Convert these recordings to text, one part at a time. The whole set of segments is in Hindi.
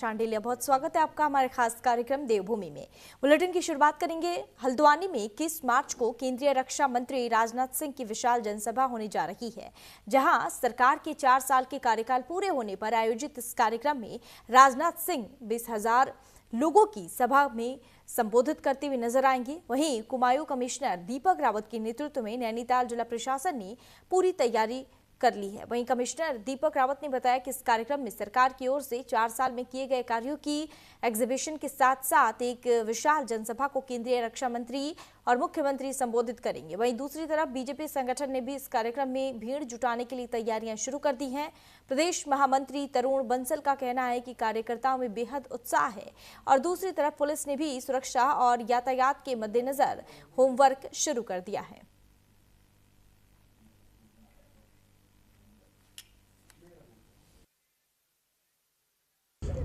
शांडिल्य, बहुत स्वागत है आपका हमारे खास कार्यक्रम देवभूमि में। बुलेटिन की शुरुआत करेंगे। हल्द्वानी में 21 मार्च को केंद्रीय रक्षा मंत्री राजनाथ सिंह की विशाल जनसभा होने जा रही है, जहां सरकार के 4 साल के कार्यकाल पूरे होने पर आयोजित इस कार्यक्रम में राजनाथ सिंह 20,000 लोगों की सभा में संबोधित करते हुए नजर आएंगे। वहीं कुमाऊं कमिश्नर दीपक रावत के नेतृत्व में नैनीताल जिला प्रशासन ने पूरी तैयारी कर ली है। वहीं कमिश्नर दीपक रावत ने बताया कि इस कार्यक्रम में सरकार की ओर से 4 साल में किए गए कार्यों की एग्जीबिशन के साथ साथ एक विशाल जनसभा को केंद्रीय रक्षा मंत्री और मुख्यमंत्री संबोधित करेंगे। वहीं दूसरी तरफ बीजेपी संगठन ने भी इस कार्यक्रम में भीड़ जुटाने के लिए तैयारियां शुरू कर दी हैं। प्रदेश महामंत्री तरुण बंसल का कहना है कि कार्यकर्ताओं में बेहद उत्साह है और दूसरी तरफ पुलिस ने भी सुरक्षा और यातायात के मद्देनजर होमवर्क शुरू कर दिया है।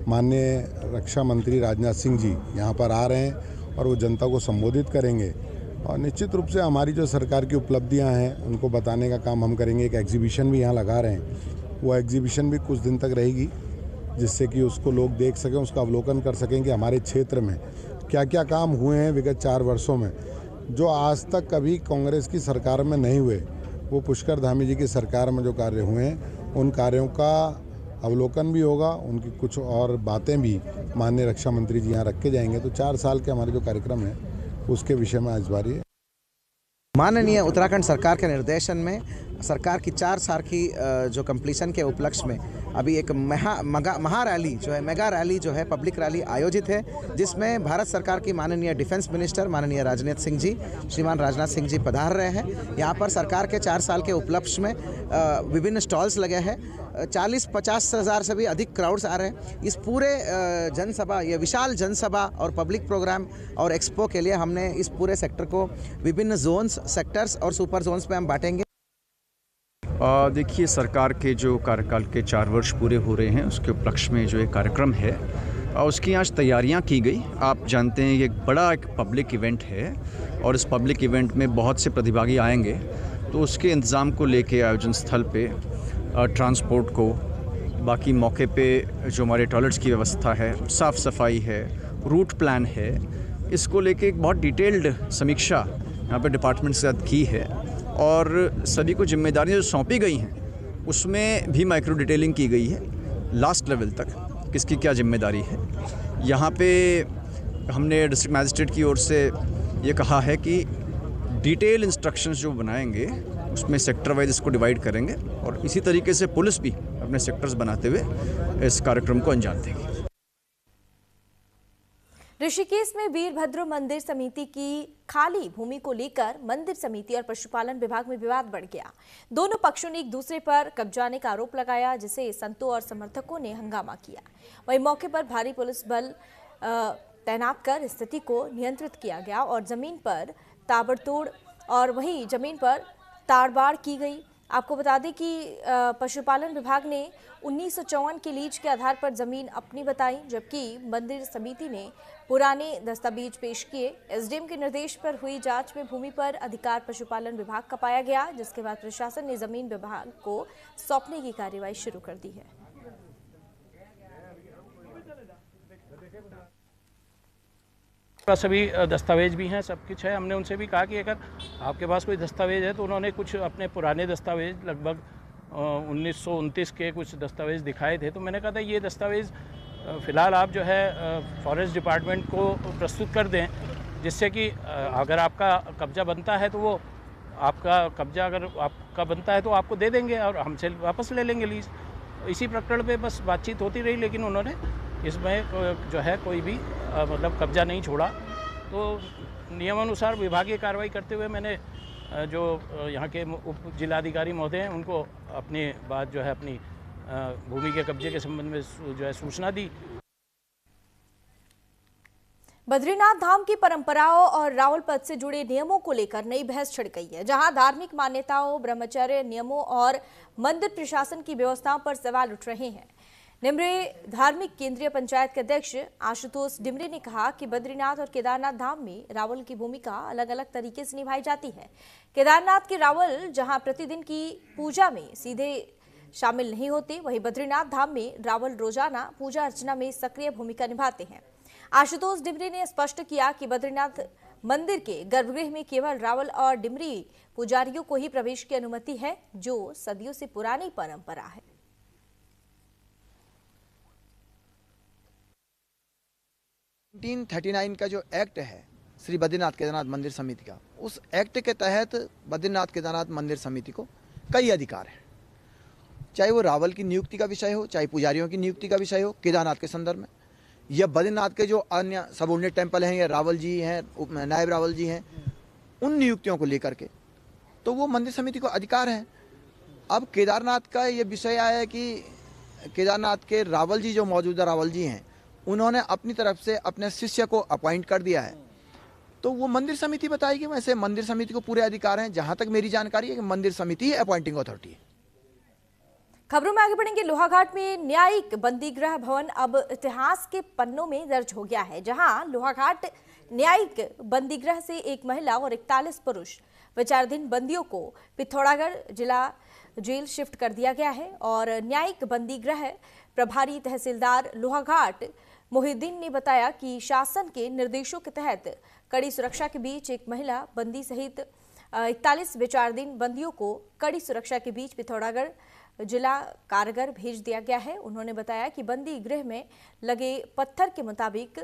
माननीय रक्षा मंत्री राजनाथ सिंह जी यहाँ पर आ रहे हैं और वो जनता को संबोधित करेंगे और निश्चित रूप से हमारी जो सरकार की उपलब्धियाँ हैं उनको बताने का काम हम करेंगे। एक एग्जीबिशन भी यहाँ लगा रहे हैं, वो एग्जीबिशन भी कुछ दिन तक रहेगी जिससे कि उसको लोग देख सकें, उसका अवलोकन कर सकें कि हमारे क्षेत्र में क्या क्या काम हुए हैं विगत 4 वर्षों में, जो आज तक कभी कांग्रेस की सरकार में नहीं हुए। वो पुष्कर धामी जी की सरकार में जो कार्य हुए हैं उन कार्यों का अवलोकन भी होगा, उनकी कुछ और बातें भी माननीय रक्षा मंत्री जी यहाँ रख के जाएंगे। तो 4 साल के हमारे जो कार्यक्रम है उसके विषय में आज बारी है। माननीय उत्तराखंड सरकार के निर्देशन में सरकार की 4 साल की जो कंप्लीशन के उपलक्ष्य में अभी एक महा रैली जो है, मेगा रैली जो है, पब्लिक रैली आयोजित है, जिसमें भारत सरकार की माननीय डिफेंस मिनिस्टर माननीय राजनाथ सिंह जी, श्रीमान राजनाथ सिंह जी पधार रहे हैं। यहाँ पर सरकार के 4 साल के उपलक्ष्य में विभिन्न स्टॉल्स लगे हैं। 40-50 हज़ार से भी अधिक क्राउड्स आ रहे हैं। इस पूरे जनसभा, ये विशाल जनसभा और पब्लिक प्रोग्राम और एक्सपो के लिए हमने इस पूरे सेक्टर को विभिन्न जोन्स, सेक्टर्स और सुपर जोन्स में हम बांटेंगे। देखिए, सरकार के जो कार्यकाल के 4 वर्ष पूरे हो रहे हैं उसके उपलक्ष्य में जो एक कार्यक्रम है उसकी आज तैयारियां की गई। आप जानते हैं ये एक पब्लिक इवेंट है और इस पब्लिक इवेंट में बहुत से प्रतिभागी आएंगे, तो उसके इंतज़ाम को लेके आयोजन स्थल पे ट्रांसपोर्ट को, बाकी मौके पे जो हमारे टॉयलेट्स की व्यवस्था है, साफ़ सफाई है, रूट प्लान है, इसको लेके एक बहुत डिटेल्ड समीक्षा यहाँ पे डिपार्टमेंट से की है और सभी को जिम्मेदारियाँ जो सौंपी गई हैं उसमें भी माइक्रो डिटेलिंग की गई है लास्ट लेवल तक, किसकी क्या जिम्मेदारी है। यहाँ पे हमने डिस्ट्रिक्ट मैजिस्ट्रेट की ओर से ये कहा है कि डिटेल इंस्ट्रक्शंस जो बनाएंगे उसमें सेक्टर वाइज इसको डिवाइड करेंगे और इसी तरीके से पुलिस भी अपने सेक्टर्स बनाते हुए इस कार्यक्रम को अंजाम देगी। ऋषिकेश में वीरभद्र मंदिर समिति की खाली भूमि को लेकर मंदिर समिति और पशुपालन विभाग में विवाद बढ़ गया। दोनों पक्षों ने एक दूसरे पर कब्जाने का आरोप लगाया, जिसे संतों और समर्थकों ने हंगामा किया। वहीं मौके पर भारी पुलिस बल तैनात कर स्थिति को नियंत्रित किया गया और जमीन पर ताबड़तोड़ और वहीं जमीन पर ताड़बाड़ की गई। आपको बता दें कि पशुपालन विभाग ने 1954 के लीज के आधार पर जमीन अपनी बताई, जबकि मंदिर समिति ने पुराने दस्तावेज पेश किए। एसडीएम के निर्देश पर हुई जांच में भूमि पर अधिकार पशुपालन विभाग का पाया गया, जिसके बाद प्रशासन ने जमीन विभाग को सौंपने की कार्यवाही शुरू कर दी है। सभी दस्तावेज भी हैं, सब कुछ है। हमने उनसे भी कहा कि अगर आपके पास कोई दस्तावेज है तो उन्होंने कुछ अपने पुराने दस्तावेज लगभग 1929 के कुछ दस्तावेज दिखाए थे। तो मैंने कहा था ये दस्तावेज फ़िलहाल आप जो है फॉरेस्ट डिपार्टमेंट को प्रस्तुत कर दें, जिससे कि अगर आपका कब्जा बनता है तो वो आपका कब्जा अगर आपका बनता है तो आपको दे देंगे और हमसे वापस ले लेंगे लीज। इसी प्रकरण पे बस बातचीत होती रही, लेकिन उन्होंने इसमें जो है कोई भी मतलब कब्जा नहीं छोड़ा। तो नियमानुसार विभागीय कार्रवाई करते हुए मैंने जो यहाँ के उप जिलाधिकारी महोदय हैं उनको अपनी बात जो है अपनी भूमि के कब्जे के संबंध में जो है सूचना दी। बद्रीनाथ धाम की परंपराओं और रावल पथ से जुड़े नियमों को लेकर नई बहस छिड़ गई है, जहां धार्मिक मान्यताओं, ब्रह्मचर्य नियमों और मंदिर प्रशासन की व्यवस्थाओं पर सवाल उठ रहे हैं। निमरे धार्मिक केंद्रीय पंचायत के अध्यक्ष आशुतोष डिमरे ने कहा कि बद्रीनाथ और केदारनाथ धाम में रावल की भूमिका अलग अलग तरीके से निभाई जाती है। केदारनाथ के रावल जहां प्रतिदिन की पूजा में सीधे शामिल नहीं होते। वहीं बद्रीनाथ धाम में रावल रोजाना पूजा अर्चना में सक्रिय भूमिका निभाते हैं। आशुतोष डिमरी ने स्पष्ट किया कि बद्रीनाथ मंदिर के गर्भगृह में केवल रावल और डिमरी पुजारियों को ही प्रवेश की अनुमति है, जो सदियों से पुरानी परंपरा है। 1939 का जो एक्ट है श्री बद्रीनाथ केदारनाथ मंदिर समिति का, उस एक्ट के तहत बद्रीनाथ केदारनाथ मंदिर समिति को कई अधिकार हैं, चाहे वो रावल की नियुक्ति का विषय हो, चाहे पुजारियों की नियुक्ति का विषय हो केदारनाथ के संदर्भ में, या बद्रीनाथ के जो अन्य सबऑर्डिनेट टेम्पल हैं या रावल जी हैं, नायब रावल जी हैं, उन नियुक्तियों को लेकर के तो वो मंदिर समिति को अधिकार है। अब केदारनाथ का ये विषय आया है कि केदारनाथ के रावल जी जो मौजूदा रावल जी हैं, उन्होंने अपनी तरफ से अपने शिष्य को अपॉइंट कर दिया है, तो वो मंदिर समिति बताएगी। वैसे मंदिर समिति को पूरे अधिकार हैं। जहां तक मेरी जानकारी है कि मंदिर समिति ही अपॉइंटिंग अथॉरिटी है। खबरों में आगे बढ़ेंगे। लोहाघाट में न्यायिक बंदीगृह भवन अब इतिहास के पन्नों में दर्ज हो गया है, जहां लोहाघाट न्यायिक बंदीगृह से एक महिला और 41 पुरुष विचाराधीन बंदियों को पिथौरागढ़ जिला जेल शिफ्ट कर दिया गया है। और न्यायिक बंदीगृह प्रभारी तहसीलदार लोहाघाट मोहिद्दीन ने बताया कि शासन के निर्देशों के तहत कड़ी सुरक्षा के बीच एक महिला बंदी सहित 41 विचाराधीन बंदियों को कड़ी सुरक्षा के बीच पिथौरागढ़ जिला कारागार भेज दिया गया है। उन्होंने बताया कि बंदी गृह में लगे पत्थर के मुताबिक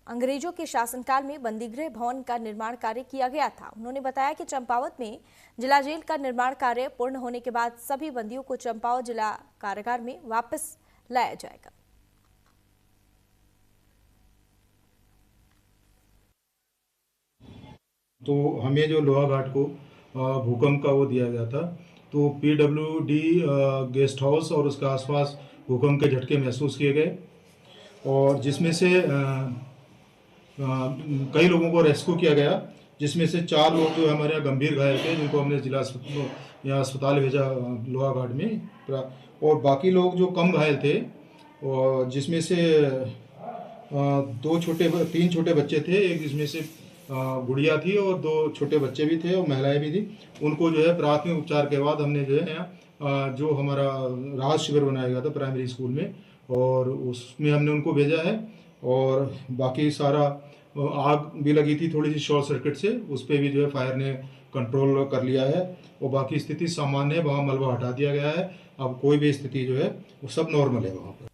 अंग्रेजों के शासनकाल में बंदीगृह भवन का निर्माण कार्य किया गया था। उन्होंने बताया कि चंपावत में जिला जेल का निर्माण कार्य पूर्ण होने के बाद सभी बंदियों को चंपावत जिला कारागार में वापस लाया जाएगा। तो हमें जो लोहाघाट को भूकंप का वो दिया गया था, तो PWD गेस्ट हाउस और उसके आसपास भूकंप के झटके महसूस किए गए, और जिसमें से कई लोगों को रेस्क्यू किया गया, जिसमें से 4 लोग जो हमारे यहाँ गंभीर घायल थे, जिनको हमने जिला यहाँ अस्पताल भेजा लोहाघाट में, और बाकी लोग जो कम घायल थे, और जिसमें से 3 छोटे बच्चे थे, एक जिसमें से गुड़िया थी और 2 छोटे बच्चे भी थे और महिलाएं भी थी। उनको जो है प्राथमिक उपचार के बाद हमने जो है यहाँ जो हमारा राहत शिविर बनाया गया था प्राइमरी स्कूल में, और उसमें हमने उनको भेजा है। और बाकी सारा आग भी लगी थी थोड़ी सी शॉर्ट सर्किट से, उस पर भी जो है फायर ने कंट्रोल कर लिया है, और बाकी स्थिति सामान्य है। वहाँ मलबा हटा दिया गया है, अब कोई भी स्थिति जो है वो सब नॉर्मल है वहाँ पर।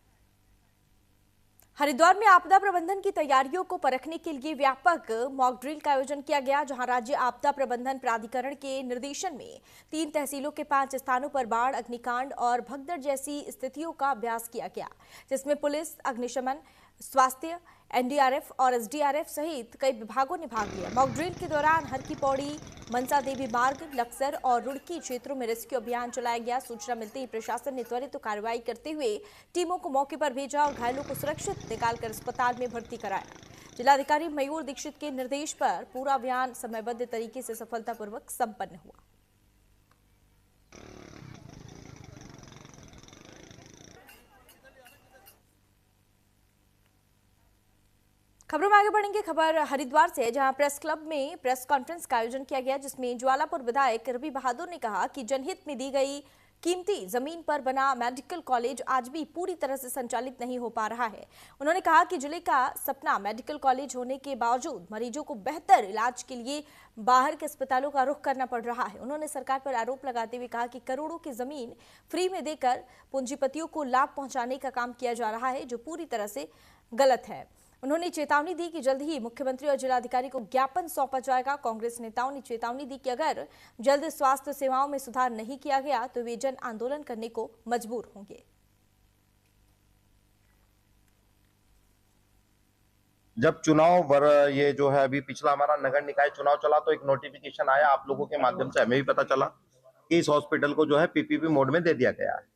हरिद्वार में आपदा प्रबंधन की तैयारियों को परखने के लिए व्यापक मॉक ड्रिल का आयोजन किया गया, जहां राज्य आपदा प्रबंधन प्राधिकरण के निर्देशन में 3 तहसीलों के 5 स्थानों पर बाढ़, अग्निकांड और भगदड़ जैसी स्थितियों का अभ्यास किया गया, जिसमें पुलिस, अग्निशमन, स्वास्थ्य, NDRF और SDRF सहित कई विभागों ने भाग लिया। मॉक ड्रिल के दौरान हर की पौड़ी, मनसा देवी मार्ग, लक्सर और रुड़की क्षेत्रों में रेस्क्यू अभियान चलाया गया। सूचना मिलते ही प्रशासन ने त्वरित कार्रवाई करते हुए टीमों को मौके पर भेजा और घायलों को सुरक्षित निकालकर अस्पताल में भर्ती कराया। जिलाधिकारी मयूर दीक्षित के निर्देश पर पूरा अभियान समयबद्ध तरीके से सफलतापूर्वक संपन्न हुआ। खबरों में आगे बढ़ेंगे। खबर हरिद्वार से है, जहां प्रेस क्लब में प्रेस कॉन्फ्रेंस का आयोजन किया गया, जिसमें ज्वालापुर विधायक रवि बहादुर ने कहा कि जनहित में दी गई कीमती जमीन पर बना मेडिकल कॉलेज आज भी पूरी तरह से संचालित नहीं हो पा रहा है। उन्होंने कहा कि जिले का सपना मेडिकल कॉलेज होने के बावजूद मरीजों को बेहतर इलाज के लिए बाहर के अस्पतालों का रुख करना पड़ रहा है। उन्होंने सरकार पर आरोप लगाते हुए कहा कि करोड़ों की जमीन फ्री में देकर पूंजीपतियों को लाभ पहुंचाने का काम किया जा रहा है, जो पूरी तरह से गलत है। उन्होंने चेतावनी दी कि जल्द ही मुख्यमंत्री और जिलाधिकारी को ज्ञापन सौंपा जाएगा। कांग्रेस नेताओं ने चेतावनी दी कि अगर जल्द स्वास्थ्य सेवाओं में सुधार नहीं किया गया तो वे जन आंदोलन करने को मजबूर होंगे। जब चुनाव ये जो है अभी पिछला हमारा नगर निकाय चुनाव चला, तो एक नोटिफिकेशन आया, आप लोगों के माध्यम से हमें भी पता चला कि इस हॉस्पिटल को जो है PPP मोड में दे दिया गया है।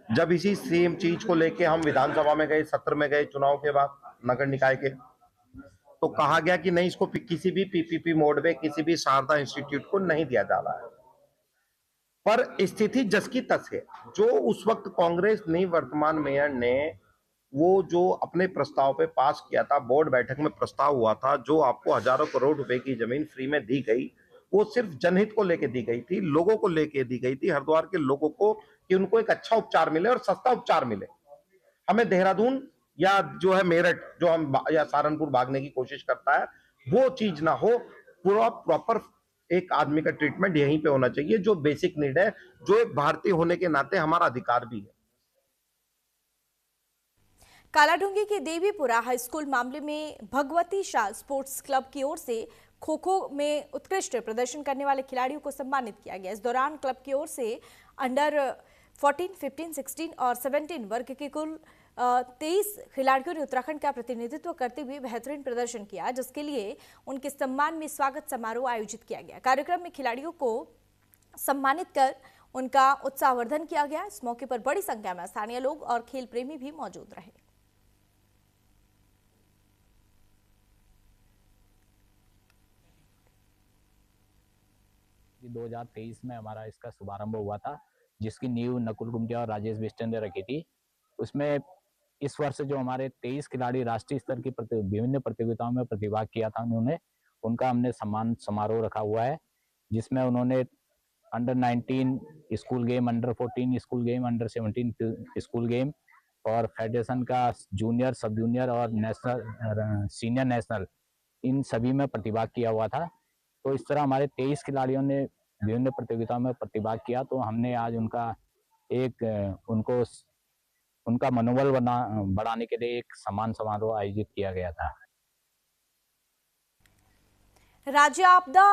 जब इसी सेम चीज को लेके हम विधानसभा में गए, सत्र में गए चुनाव के बाद नगर निकाय के, तो कहा गया कि नहीं, इसको किसी भी PPP मोड में किसी भी शारदा इंस्टीट्यूट को नहीं दिया जा रहा है। पर स्थिति जस की तस है। जो उस वक्त कांग्रेस निवर्तमान मेयर ने वो जो अपने प्रस्ताव पे पास किया था, बोर्ड बैठक में प्रस्ताव हुआ था, जो आपको हजारों करोड़ रुपए की जमीन फ्री में दी गई, वो सिर्फ जनहित को लेके दी गई थी, लोगों को लेके दी गई थी, हरिद्वार के लोगों को, कि उनको एक अच्छा उपचार मिले और सस्ता उपचार मिले। हमें देहरादून या जो है मेरठ जो हम या सहारनपुर भागने की कोशिश करता है, वो चीज ना हो। पूरा प्रॉपर एक आदमी का ट्रीटमेंट यहीं पे होना चाहिए, जो बेसिक नीड है, जो एक भारतीय होने के नाते हमारा अधिकार भी है। कालाढूंगी के देवीपुरा हाई स्कूल मामले में भगवती शाल स्पोर्ट्स क्लब की ओर से खो खो में उत्कृष्ट प्रदर्शन करने वाले खिलाड़ियों को सम्मानित किया गया। इस दौरान क्लब की ओर से अंडर 14, 15, 16 और 17 वर्ग के कुल 23 खिलाड़ियों ने उत्तराखंड का प्रतिनिधित्व करते हुए बेहतरीन प्रदर्शन किया, जिसके लिए उनके सम्मान में स्वागत समारोह आयोजित किया गया। कार्यक्रम में खिलाड़ियों को सम्मानित कर उनका उत्साहवर्धन किया गया। इस मौके पर बड़ी संख्या में स्थानीय लोग और खेल प्रेमी भी मौजूद रहे। 2023 में हमारा इसका शुभारंभ हुआ था, जिसकी नींव नकुल गुमटिया और राजेश बिष्ट ने रखी थी। उसमें इस वर्ष जो हमारे 23 खिलाड़ी राष्ट्रीय स्तर की विभिन्न प्रतियोगिताओं में प्रतिभाग किया था, उनका हमने सम्मान समारोह रखा हुआ है, जिसमें उन्होंने under 19 school game, under 14 school game, under 17 school game और फेडरेशन का जूनियर, सब जूनियर और नेशनल, सीनियर नेशनल, इन सभी में प्रतिभाग किया हुआ था। तो इस तरह हमारे 23 खिलाड़ियों ने विभिन्न प्रतियोगिताओं में प्रतिभाग किया। तो हमने आज उनका मनोबल बढ़ाने के लिए एक सम्मान समारोह आयोजित किया गया था। राज्य आपदा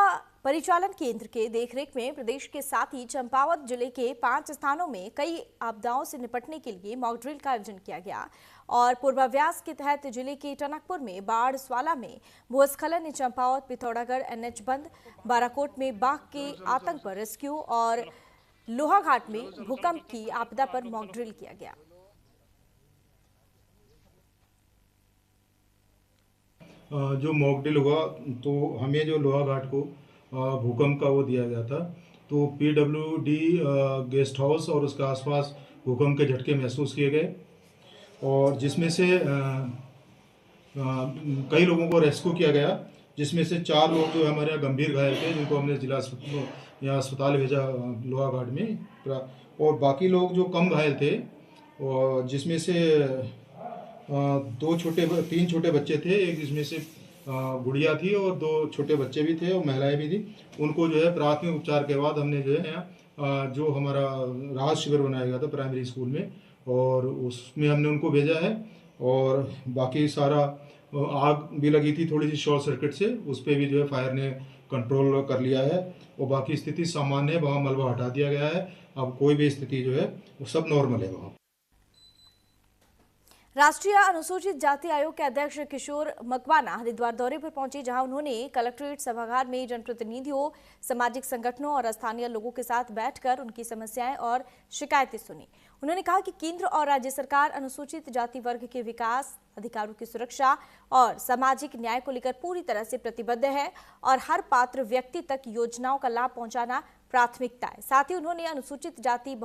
परिचालन केंद्र के देखरेख में प्रदेश के साथ ही चंपावत जिले के 5 स्थानों में कई आपदाओं से निपटने के लिए मॉक ड्रिल का आयोजन किया गया और पूर्वाभ्यास के तहत जिले के टनकपुर में बाढ़, स्वाला में भूस्खलन, चंपावत, पिथौरागढ़ NH बंद, बाराकोट में बाघ के आतंक पर रेस्क्यू और लोहाघाट में भूकंप की आपदा पर मॉक ड्रिल किया गया। जो मॉक ड्रिल हुआ तो हमें जो लोहाघाट को भूकंप का वो दिया गया था, तो PWD गेस्ट हाउस और उसके आसपास भूकंप के झटके महसूस किए गए और जिसमें से कई लोगों को रेस्क्यू किया गया, जिसमें से 4 लोग जो हमारे यहाँ गंभीर घायल थे, जिनको हमने जिला अस्पताल भेजा लोहाघाट में, और बाकी लोग जो कम घायल थे, और जिसमें से 3 छोटे बच्चे थे, एक जिसमें से गुड़िया थी और 2 छोटे बच्चे भी थे और महिलाएं भी थी। उनको जो है प्राथमिक उपचार के बाद हमने जो है जो हमारा राहत शिविर बनाया गया था प्राइमरी स्कूल में, और उसमें हमने उनको भेजा है। और बाकी सारा आग भी लगी थी थोड़ी सी शॉर्ट सर्किट से, उस पर भी जो है फायर ने कंट्रोल कर लिया है और बाकी स्थिति सामान्य है। वहाँ मलबा हटा दिया गया है, अब कोई भी स्थिति जो है वो सब नॉर्मल है। वहाँ राष्ट्रीय अनुसूचित जाति आयोग के अध्यक्ष किशोर मकवाना हरिद्वार दौरे पर पहुंचे, जहां उन्होंने कलेक्ट्रेट सभागार में जनप्रतिनिधियों, सामाजिक संगठनों और स्थानीय लोगों के साथ बैठकर उनकी समस्याएं और शिकायतें सुनी। उन्होंने कहा कि केंद्र और राज्य सरकार अनुसूचित जाति वर्ग के विकास, अधिकारों की सुरक्षा और सामाजिक न्याय को लेकर पूरी तरह से प्रतिबद्ध है और हर पात्र व्यक्ति तक योजनाओं का लाभ पहुंचाना प्राथमिकता है। साथ ही उन्होंने अनुसूचित जाति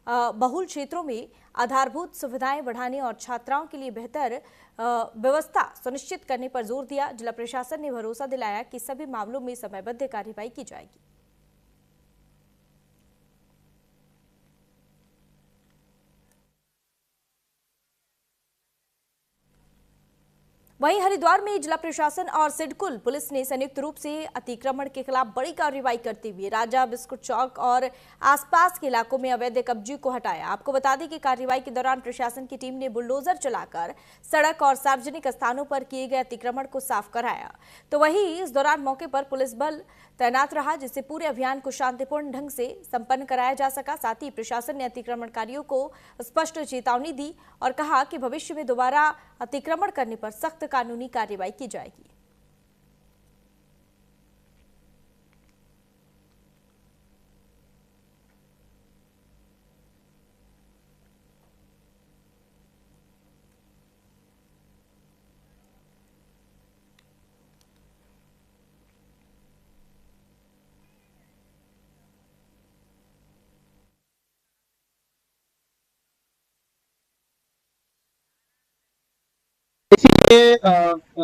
बहुल क्षेत्रों में आधारभूत सुविधाएं बढ़ाने और छात्राओं के लिए बेहतर व्यवस्था सुनिश्चित करने पर जोर दिया। जिला प्रशासन ने भरोसा दिलाया कि सभी मामलों में समयबद्ध कार्रवाई की जाएगी। वहीं हरिद्वार में जिला प्रशासन और सिडकुल पुलिस ने संयुक्त रूप से अतिक्रमण के खिलाफ बड़ी कार्रवाई करते हुए राजा बिस्कुट चौक और आसपास के इलाकों में अवैध कब्जे को हटाया। आपको बता दें कि कार्रवाई के दौरान प्रशासन की टीम ने बुलडोजर चलाकर सड़क और सार्वजनिक स्थानों पर किए गए अतिक्रमण को साफ कराया। तो वहीं इस दौरान मौके पर पुलिस बल तैनात रहा, जिससे पूरे अभियान को शांतिपूर्ण ढंग से संपन्न कराया जा सका। साथ ही प्रशासन ने अतिक्रमणकारियों को स्पष्ट चेतावनी दी और कहा कि भविष्य में दोबारा अतिक्रमण करने पर सख्त कानूनी कार्रवाई की जाएगी।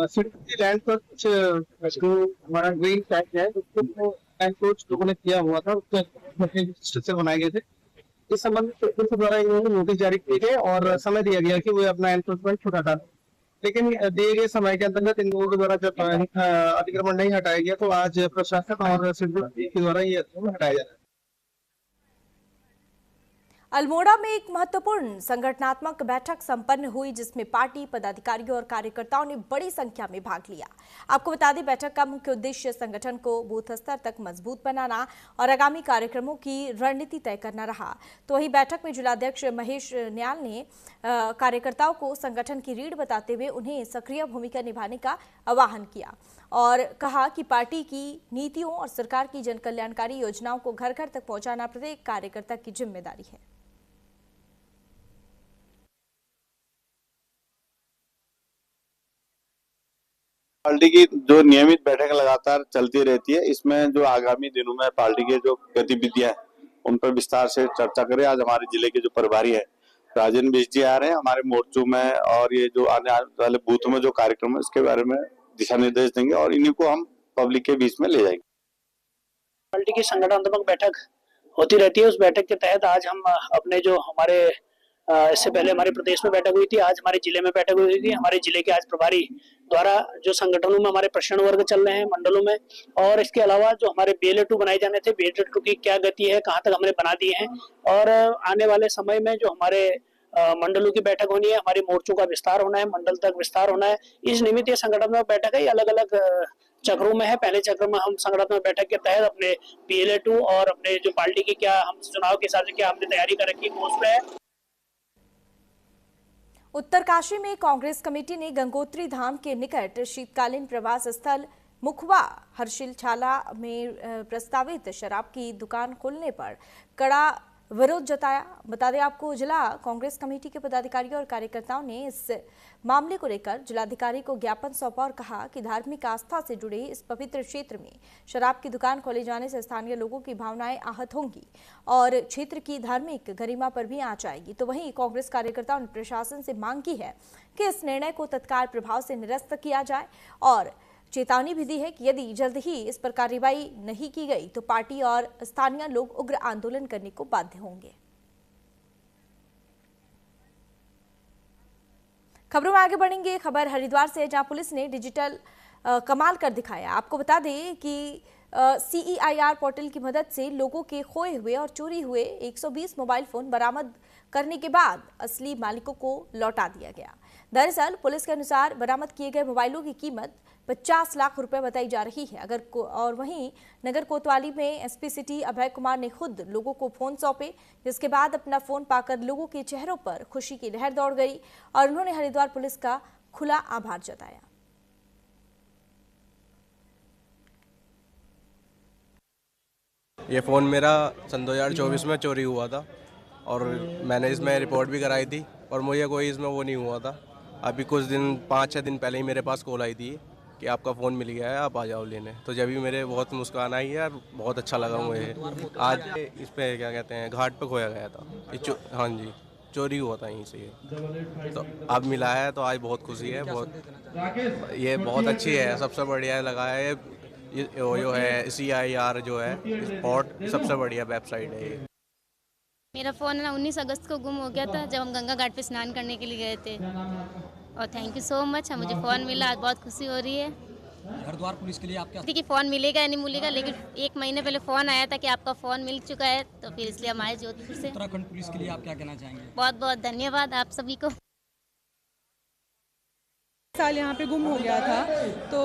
सिटी लैंड पर कुछ जो हमारा ग्रीन टैग है उसको कुछ लोगों ने किया हुआ था, उसमें स्ट्रक्चर बनाए गए थे। इस संबंध में पुलिस द्वारा इन्होंने नोटिस जारी किए गए और समय दिया गया कि वो अपना एनक्रोचमेंट छुटा डालें, लेकिन दिए गए समय के अंतर्गत इन लोगों के द्वारा जब अतिक्रमण नहीं हटाया गया तो आज प्रशासन और सिविल के द्वारा ये अतिक्रमण हटाया जा रहा है। अल्मोड़ा में एक महत्वपूर्ण संगठनात्मक बैठक संपन्न हुई, जिसमें पार्टी पदाधिकारियों और कार्यकर्ताओं ने बड़ी संख्या में भाग लिया। आपको बता दें, बैठक का मुख्य उद्देश्य संगठन को बूथ स्तर तक मजबूत बनाना और आगामी कार्यक्रमों की रणनीति तय करना रहा। तो वहीं बैठक में जिलाध्यक्ष महेश न्याल ने कार्यकर्ताओं को संगठन की रीढ़ बताते हुए उन्हें सक्रिय भूमिका निभाने का आह्वान किया और कहा कि पार्टी की नीतियों और सरकार की जनकल्याणकारी योजनाओं को घर घर तक पहुंचाना प्रत्येक कार्यकर्ता की जिम्मेदारी है। पार्टी की जो नियमित बैठक लगातार चलती रहती है, इसमें जो आगामी दिनों में पार्टी के जो गतिविधियां हैं उन पर विस्तार से चर्चा करें। आज हमारे जिले के जो प्रभारी है राजेंद्र बिष्ट जी आ रहे हैं हमारे मोर्चों में, और ये जो आने वाले बूथों में जो कार्यक्रम है उसके बारे में दिशा निर्देश देंगे और इन्हीं को हम पब्लिक के बीच में ले जाएंगे। पार्टी की संगठनात्मक बैठक होती रहती है, उस बैठक के तहत आज हम अपने जो हमारे इससे पहले हमारे प्रदेश में बैठक हुई थी, आज हमारे जिले में बैठक हुई थी। हमारे जिले के आज प्रभारी द्वारा जो संगठनों में हमारे प्रशिक्षण वर्ग चल रहे हैं मंडलों में, और इसके अलावा जो हमारे BLA2 बनाए जाने थे, BLA2 की क्या गति है, कहाँ तक हमने बना दिए हैं, और आने वाले समय में जो हमारे मंडलों की बैठक होनी है, हमारे मोर्चों का विस्तार होना है, मंडल तक विस्तार होना है। इस निमित्त ये संगठनात्मक बैठक है, ये अलग अलग चक्रों में है। पहले चक्र में हम संगठनात्मक बैठक के तहत अपने BLA2 और अपने जो पार्टी की क्या हम चुनाव के हिसाब से क्या हमने तैयारी कर रखी है उस पर है। उत्तरकाशी में कांग्रेस कमेटी ने गंगोत्री धाम के निकट शीतकालीन प्रवास स्थल मुखवा हर्षिलछाला में प्रस्तावित शराब की दुकान खोलने पर कड़ा विरोध जताया। बता दें आपको, जिला कांग्रेस कमेटी के पदाधिकारियों और कार्यकर्ताओं ने इस मामले को लेकर जिलाधिकारी को ज्ञापन सौंपा और कहा कि धार्मिक आस्था से जुड़े इस पवित्र क्षेत्र में शराब की दुकान खोले जाने से स्थानीय लोगों की भावनाएं आहत होंगी और क्षेत्र की धार्मिक गरिमा पर भी आंच आएगी। तो वहीं कांग्रेस कार्यकर्ताओं ने प्रशासन से मांग की है कि इस निर्णय को तत्काल प्रभाव से निरस्त किया जाए और चेतावनी भी दी है कि यदि जल्द ही इस पर कार्रवाई नहीं की गई तो पार्टी और स्थानीय लोग उग्र आंदोलन करने को बाध्य होंगे। खबरों में आगे बढ़ेंगे। खबर हरिद्वार से, जहां पुलिस ने डिजिटल कमाल कर दिखाया। आपको बता दें कि CEIR पोर्टल की मदद से लोगों के खोए हुए और चोरी हुए 120 मोबाइल फोन बरामद करने के बाद असली मालिकों को लौटा दिया गया। दरअसल पुलिस के अनुसार बरामद किए गए मोबाइलों की कीमत 50 लाख रुपए बताई जा रही है। और वहीं नगर कोतवाली में SP सिटी अभय कुमार ने खुद लोगों को फोन सौंपे, जिसके बाद अपना फोन पाकर लोगों के चेहरों पर खुशी की लहर दौड़ गई और उन्होंने हरिद्वार पुलिस का खुला आभार जताया। ये फ़ोन मेरा सन 2024 में चोरी हुआ था और मैंने इसमें रिपोर्ट भी कराई थी और मुझे कोई इसमें वो नहीं हुआ था। अभी कुछ दिन 5-6 दिन पहले ही मेरे पास कॉल आई थी कि आपका फ़ोन मिल गया है, आप आ जाओ लेने। तो जब भी मेरे बहुत मुस्कान आई है, बहुत अच्छा लगा मुझे। आज इस पर क्या कहते हैं, घाट पे खोया गया था। हाँ जी, चोरी हुआ था यहीं से ये, तो अब मिला है तो आज बहुत खुशी है। ये बहुत अच्छी है, सबसे बढ़िया लगा है ये जो है CIR जो है स्पॉट, सबसे बढ़िया वेबसाइट है ये। मेरा फ़ोन ना 19 अगस्त को गुम हो गया था जब हम गंगा घाट पे स्नान करने के लिए गए थे, और थैंक यू सो मच, मुझे फ़ोन मिला, आज बहुत खुशी हो रही है। हरिद्वार पुलिस के लिए आप क्या कि फ़ोन मिलेगा या नहीं मिलेगा, लेकिन 1 महीने पहले फ़ोन आया था कि आपका फ़ोन मिल चुका है, तो फिर इसलिए हम आए जोधपुर से। उत्तराखंड पुलिस के लिए आप क्या कहना चाहेंगे? बहुत बहुत धन्यवाद आप सभी को। साल यहाँ पे गुम हो गया था, तो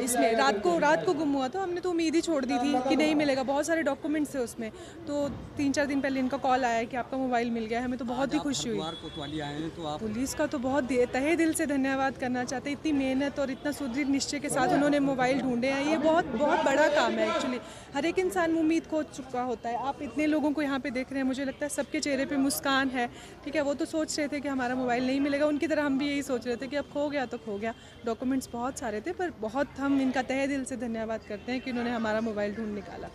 इसमें रात को गुम हुआ था। हमने तो उम्मीद ही छोड़ दी थी कि नहीं मिलेगा, बहुत सारे डॉक्यूमेंट्स थे उसमें। तो 3-4 दिन पहले इनका कॉल आया कि आपका मोबाइल मिल गया है, हमें तो बहुत ही खुशी हुई। कोतवाली आए हैं तो आप पुलिस का तो बहुत तहे दिल से धन्यवाद करना चाहते हैं। इतनी मेहनत और इतना सुदृढ़ निश्चय के साथ उन्होंने मोबाइल ढूंढे हैं, ये बहुत बहुत बड़ा काम है। एक्चुअली हर एक इंसान उम्मीद खो चुका होता है। आप इतने लोगों को यहाँ पे देख रहे हैं, मुझे लगता है सबके चेहरे पे मुस्कान है। ठीक है, वो तो सोच रहे थे कि हमारा मोबाइल नहीं मिलेगा, उनकी तरह हम भी यही सोच रहे थे कि अब खो गया तो खो गया। डॉक्यूमेंट्स बहुत सारे थे, पर बहुत हम इनका तहे दिल से धन्यवाद करते हैं कि उन्होंने हमारा मोबाइल ढूंढ निकाला।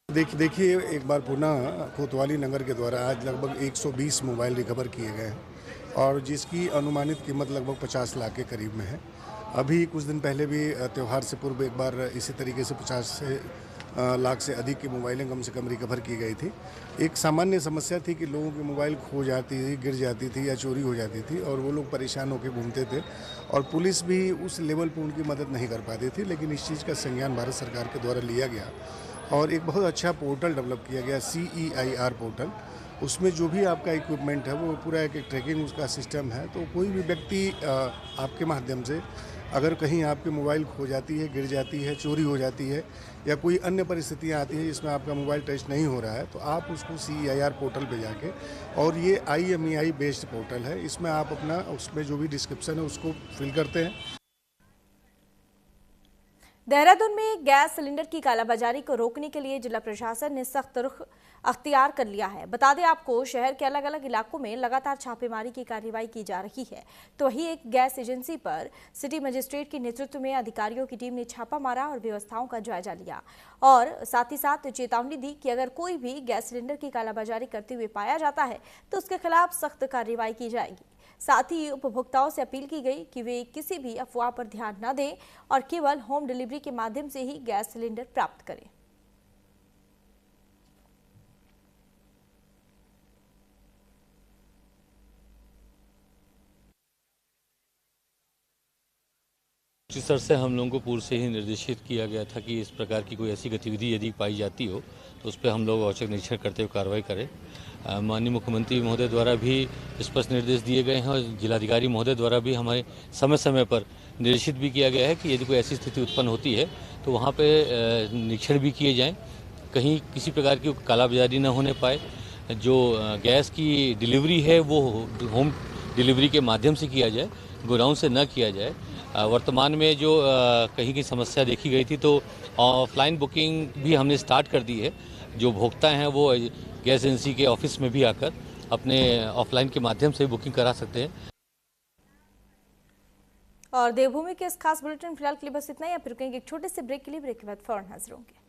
देखिए, एक बार पुनः कोतवाली नगर के द्वारा आज लगभग 120 मोबाइल रिकवर किए गए हैं और जिसकी अनुमानित कीमत लगभग 50 लाख के करीब में है। अभी कुछ दिन पहले भी त्यौहार से पूर्व एक बार इसी तरीके से 50 से लाख से अधिक की मोबाइलें कम से कम रिकवर की गई थी। एक सामान्य समस्या थी कि लोगों की मोबाइल खो जाती थी, गिर जाती थी या चोरी हो जाती थी और वो लोग परेशान होकर घूमते थे और पुलिस भी उस लेवल पर उनकी मदद नहीं कर पाती थी। लेकिन इस चीज़ का संज्ञान भारत सरकार के द्वारा लिया गया और एक बहुत अच्छा पोर्टल डेवलप किया गया, CEIR पोर्टल। उसमें जो भी आपका इक्विपमेंट है वो पूरा एक ट्रैकिंग उसका सिस्टम है। तो कोई भी व्यक्ति आपके माध्यम से अगर कहीं आपकी मोबाइल खो जाती है, गिर जाती है, चोरी हो जाती है या कोई अन्य परिस्थितियां आती हैं जिसमें आपका मोबाइल टच नहीं हो रहा है, तो आप उसको CEIR पोर्टल पे जाके, और ये IMEI बेस्ड पोर्टल है, इसमें आप अपना उसमें जो भी डिस्क्रिप्शन है उसको फिल करते हैं। देहरादून में गैस सिलेंडर की कालाबाजारी को रोकने के लिए जिला प्रशासन ने सख्त रुख अख्तियार कर लिया है। बता दें आपको, शहर के अलग अलग इलाकों में लगातार छापेमारी की कार्रवाई की जा रही है। तो वही एक गैस एजेंसी पर सिटी मजिस्ट्रेट के नेतृत्व में अधिकारियों की टीम ने छापा मारा और व्यवस्थाओं का जायजा लिया और साथ ही साथ चेतावनी दी कि अगर कोई भी गैस सिलेंडर की कालाबाजारी करते हुए पाया जाता है तो उसके खिलाफ सख्त कार्रवाई की जाएगी। साथ ही उपभोक्ताओं से अपील की गई कि वे किसी भी अफवाह पर ध्यान न दें और केवल होम डिलीवरी के माध्यम से ही गैस सिलेंडर प्राप्त करें। स्तर से हम लोगों को पूर्व से ही निर्देशित किया गया था कि इस प्रकार की कोई ऐसी गतिविधि यदि पाई जाती हो तो उस पर हम लोग औचक निरीक्षण करते हुए कार्रवाई करें। माननीय मुख्यमंत्री महोदय द्वारा भी स्पष्ट निर्देश दिए गए हैं और जिलाधिकारी महोदय द्वारा भी हमारे समय समय पर निर्देशित भी किया गया है कि यदि कोई ऐसी स्थिति उत्पन्न होती है तो वहाँ पे निरीक्षण भी किए जाएं, कहीं किसी प्रकार की कालाबाजारी न होने पाए। जो गैस की डिलीवरी है वो होम डिलीवरी के माध्यम से किया जाए, गोडाउन से न किया जाए। वर्तमान में जो कहीं की समस्या देखी गई थी तो ऑफलाइन बुकिंग भी हमने स्टार्ट कर दी है। जो भोक्ता हैं वो गैस एजेंसी के ऑफिस में भी आकर अपने ऑफलाइन के माध्यम से बुकिंग करा सकते हैं। और देवभूमि के इस खास बुलेटिन फिलहाल के लिए बस इतना ही। आप रुकेंगे एक छोटे से ब्रेक के लिए, ब्रेक के बाद फौरन हाजिर होंगे।